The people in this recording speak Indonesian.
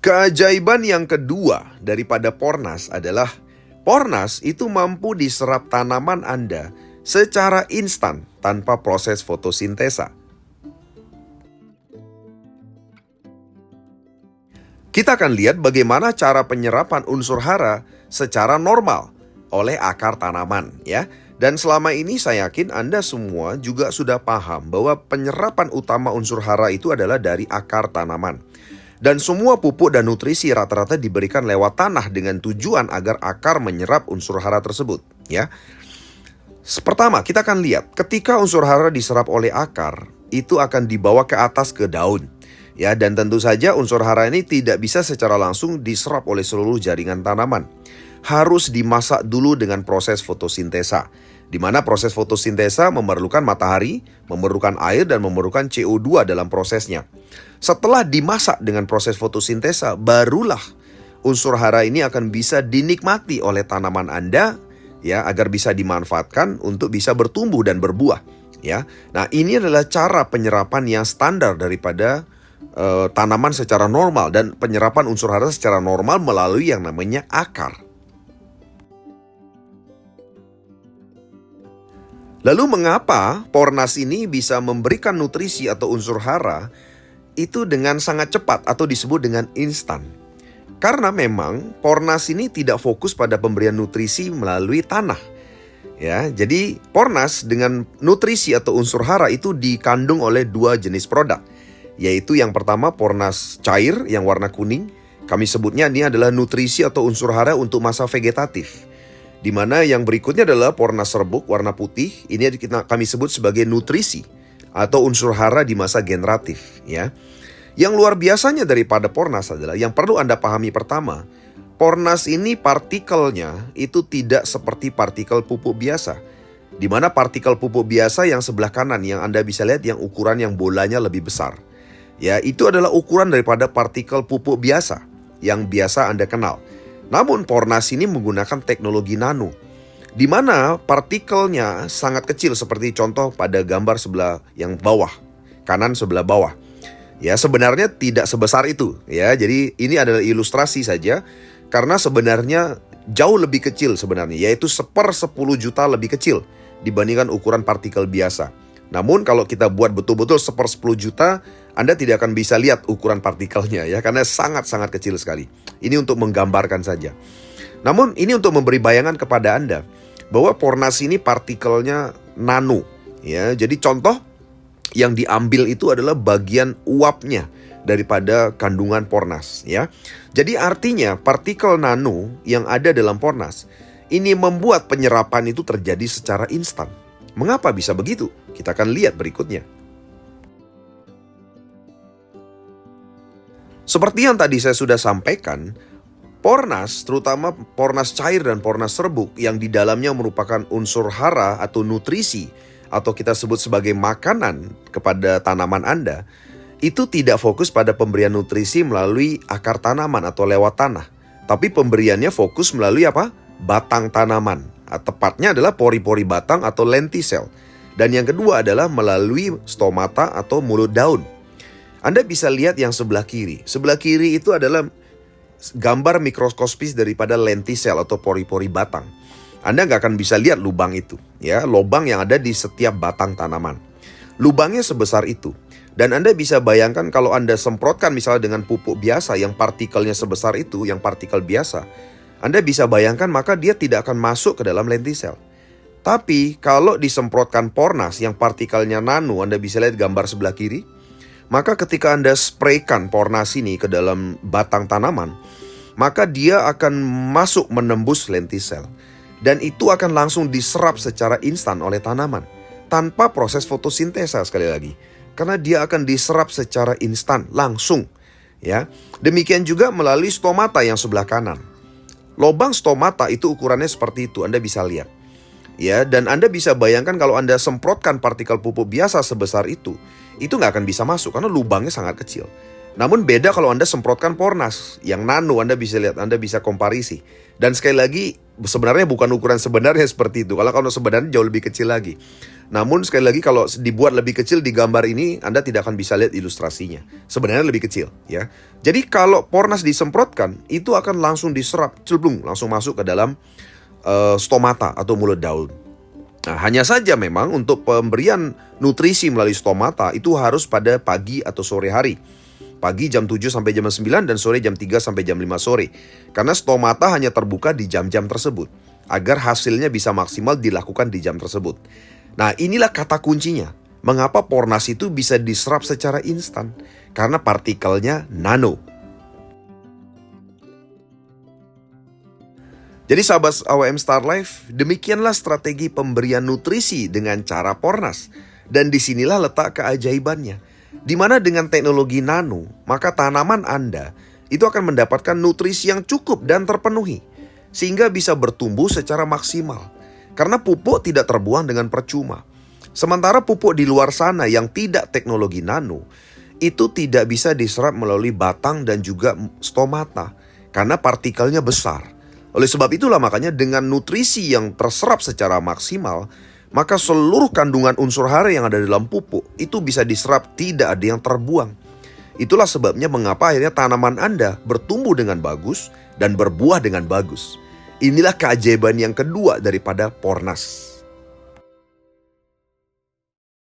Keajaiban yang kedua daripada Pornas adalah Pornas itu mampu diserap tanaman Anda secara instan tanpa proses fotosintesa. Kita akan lihat bagaimana cara penyerapan unsur hara secara normal oleh akar tanaman, ya. Dan selama ini saya yakin Anda semua juga sudah paham bahwa penyerapan utama unsur hara itu adalah dari akar tanaman. Dan semua pupuk dan nutrisi rata-rata diberikan lewat tanah dengan tujuan agar akar menyerap unsur hara tersebut, ya. Pertama, kita akan lihat ketika unsur hara diserap oleh akar, itu akan dibawa ke atas ke daun. Ya, dan tentu saja unsur hara ini tidak bisa secara langsung diserap oleh seluruh jaringan tanaman. Harus dimasak dulu dengan proses fotosintesa, di mana proses fotosintesa memerlukan matahari, memerlukan air, dan memerlukan CO2 dalam prosesnya. Setelah dimasak dengan proses fotosintesa, barulah unsur hara ini akan bisa dinikmati oleh tanaman Anda, ya, agar bisa dimanfaatkan untuk bisa bertumbuh dan berbuah, ya. Nah, ini adalah cara penyerapan yang standar daripada tanaman secara normal, dan penyerapan unsur hara secara normal melalui yang namanya akar. Lalu mengapa Pornas ini bisa memberikan nutrisi atau unsur hara itu dengan sangat cepat atau disebut dengan instan? Karena memang Pornas ini tidak fokus pada pemberian nutrisi melalui tanah. Ya, jadi Pornas dengan nutrisi atau unsur hara itu dikandung oleh dua jenis produk. Yaitu yang pertama Pornas cair yang warna kuning. Kami sebutnya ini adalah nutrisi atau unsur hara untuk masa vegetatif. Di mana yang berikutnya adalah Pornas serbuk warna putih. Ini kami sebut sebagai nutrisi atau unsur hara di masa generatif, ya. Yang luar biasanya daripada Pornas adalah yang perlu Anda pahami pertama, Pornas ini partikelnya itu tidak seperti partikel pupuk biasa. Di mana partikel pupuk biasa yang sebelah kanan yang Anda bisa lihat yang ukuran yang bolanya lebih besar. Ya, itu adalah ukuran daripada partikel pupuk biasa yang biasa Anda kenal. Namun Pornas ini menggunakan teknologi nano, di mana partikelnya sangat kecil seperti contoh pada gambar sebelah yang bawah, kanan sebelah bawah. Ya, sebenarnya tidak sebesar itu, ya. Jadi ini adalah ilustrasi saja, karena sebenarnya jauh lebih kecil sebenarnya, yaitu 1/10 juta lebih kecil dibandingkan ukuran partikel biasa. Namun kalau kita buat betul-betul 1/10 juta, Anda tidak akan bisa lihat ukuran partikelnya, ya, karena sangat-sangat kecil sekali. Ini untuk menggambarkan saja. Namun ini untuk memberi bayangan kepada Anda bahwa Pornas ini partikelnya nano, ya. Jadi contoh yang diambil itu adalah bagian uapnya daripada kandungan Pornas, ya. Jadi artinya partikel nano yang ada dalam Pornas ini membuat penyerapan itu terjadi secara instan. Mengapa bisa begitu? Kita akan lihat berikutnya. Seperti yang tadi saya sudah sampaikan, Pornas, terutama Pornas cair dan Pornas serbuk yang di dalamnya merupakan unsur hara atau nutrisi atau kita sebut sebagai makanan kepada tanaman Anda, itu tidak fokus pada pemberian nutrisi melalui akar tanaman atau lewat tanah, tapi pemberiannya fokus melalui apa? Batang tanaman. Tepatnya adalah pori-pori batang atau lentisel. Dan yang kedua adalah melalui stomata atau mulut daun. Anda bisa lihat yang sebelah kiri. Sebelah kiri itu adalah gambar mikroskopis daripada lentisel atau pori-pori batang. Anda nggak akan bisa lihat lubang itu, ya, lubang yang ada di setiap batang tanaman. Lubangnya sebesar itu. Dan Anda bisa bayangkan kalau Anda semprotkan misalnya dengan pupuk biasa yang partikelnya sebesar itu, yang partikel biasa, Anda bisa bayangkan maka dia tidak akan masuk ke dalam lentisel. Tapi kalau disemprotkan Pornas yang partikelnya nano, Anda bisa lihat gambar sebelah kiri, maka ketika Anda spraykan Pornas ini ke dalam batang tanaman, maka dia akan masuk menembus lentisel. Dan itu akan langsung diserap secara instan oleh tanaman, tanpa proses fotosintesa sekali lagi. Karena dia akan diserap secara instan, langsung, ya. Demikian juga melalui stomata yang sebelah kanan. Lobang stomata itu ukurannya seperti itu, Anda bisa lihat. Ya, dan Anda bisa bayangkan kalau Anda semprotkan partikel pupuk biasa sebesar itu nggak akan bisa masuk karena lubangnya sangat kecil. Namun beda kalau Anda semprotkan Pornas yang nano, Anda bisa lihat, Anda bisa komparisi. Dan sekali lagi, sebenarnya bukan ukuran sebenarnya seperti itu. Kalau sebenarnya jauh lebih kecil lagi. Namun sekali lagi kalau dibuat lebih kecil di gambar ini, Anda tidak akan bisa lihat ilustrasinya. Sebenarnya lebih kecil ya. Jadi kalau Pornas disemprotkan, itu akan langsung diserap, celblung, langsung masuk ke dalam stomata atau mulut daun. Nah, hanya saja memang untuk pemberian nutrisi melalui stomata itu harus pada pagi atau sore hari. Pagi jam 7 sampai jam 9 dan sore jam 3 sampai jam 5 sore. Karena stomata hanya terbuka di jam-jam tersebut, agar hasilnya bisa maksimal dilakukan di jam tersebut. Nah, inilah kata kuncinya. Mengapa Pornas itu bisa diserap secara instan? Karena partikelnya nano. Jadi sahabat AWM Star Life, demikianlah strategi pemberian nutrisi dengan cara Pornas. Dan disinilah letak keajaibannya. Di mana dengan teknologi nano, maka tanaman Anda itu akan mendapatkan nutrisi yang cukup dan terpenuhi. Sehingga bisa bertumbuh secara maksimal. Karena pupuk tidak terbuang dengan percuma. Sementara pupuk di luar sana yang tidak teknologi nano, itu tidak bisa diserap melalui batang dan juga stomata. Karena partikelnya besar. Oleh sebab itulah makanya dengan nutrisi yang terserap secara maksimal, maka seluruh kandungan unsur hara yang ada dalam pupuk itu bisa diserap, tidak ada yang terbuang. Itulah sebabnya mengapa akhirnya tanaman Anda bertumbuh dengan bagus dan berbuah dengan bagus. Inilah keajaiban yang kedua daripada Pornas.